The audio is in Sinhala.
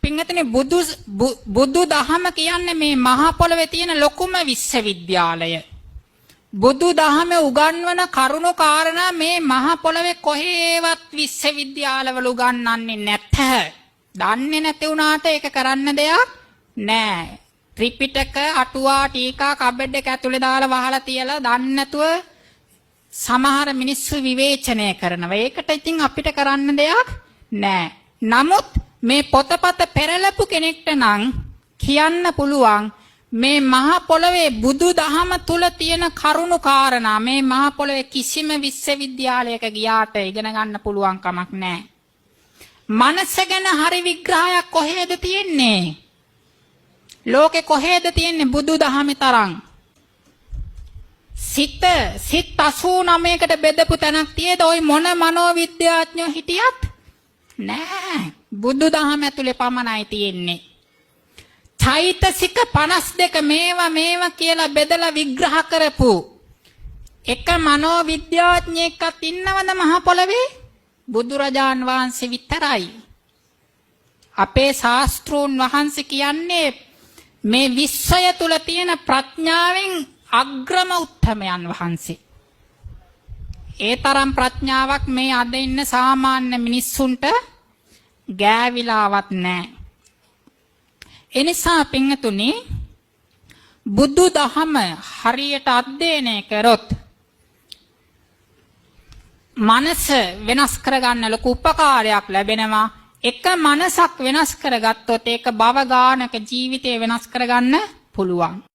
පින්වතුනි බුදු දහම කියන්නේ මේ මහා පොළවේ තියෙන ලොකුම විශ්වවිද්‍යාලය. බුදු දහමේ උගන්වන කරුණු කාරණා මේ මහා පොළවේ කොහේවත් විශ්වවිද්‍යාලවල උගන්වන්නේ නැත. දන්නේ නැති වුණාට ඒක කරන්න දෙයක් නැහැ. ත්‍රිපිටක අටුවා ටීකා කබඩ් එක ඇතුලේ දාලා වහලා තියලා දන්නේ නැතුව සමහර මිනිස්සු විවේචනය කරනවා. ඒකට ඉතින් අපිට කරන්න දෙයක් නැහැ. නමුත් මේ පොතපත පෙරලපු කෙනෙක්ට නම් කියන්න පුළුවන් මේ මහා පොළවේ බුදු දහම තුල තියෙන කරුණු කාරණා මේ මහා පොළවේ කිසිම විශ්වවිද්‍යාලයක ගියාට ඉගෙන ගන්න පුළුවන් කමක් නැහැ. මනස ගැන හරි විග්‍රහයක් කොහෙද තියෙන්නේ? ලෝකේ කොහෙද තියෙන්නේ බුදු දහමේ තරම්? සිත 89කට බෙදපු තැනක් තියෙද ওই මොන මනෝවිද්‍යාඥයෝ හිටියත් නෑ. බුදු දහම ඇතුලේ පමණයි තියෙන්නේ. චෛතසික 52 මේවා කියලා බෙදලා විග්‍රහ කරපු එක මනෝවිද්‍යාඥයෙක්වත් ඉන්නවද මහ පොළවේ? බුදුරජාන් වහන්සේ විතරයි. අපේ ශාස්ත්‍රූන් වහන්සේ කියන්නේ මේ විශ්වය තුල තියෙන ප්‍රඥාවෙන් අග්‍රම උත්තමයන් වහන්සේ. ඒ තරම් ප්‍රඥාවක් මේ අද ඉන්න සාමාන්‍ය මිනිස්සුන්ට ගෑවිලාවත් නැහැ. එනිසා පින්තුනි බුදු දහම හරියට අධ්‍යයනය කරොත් මනස වෙනස් කරගන්න ලොකු උපකාරයක් ලැබෙනවා. එක මනසක් වෙනස් කරගත්තොත් ඒක භව ගානක ජීවිතය වෙනස් කරගන්න පුළුවන්.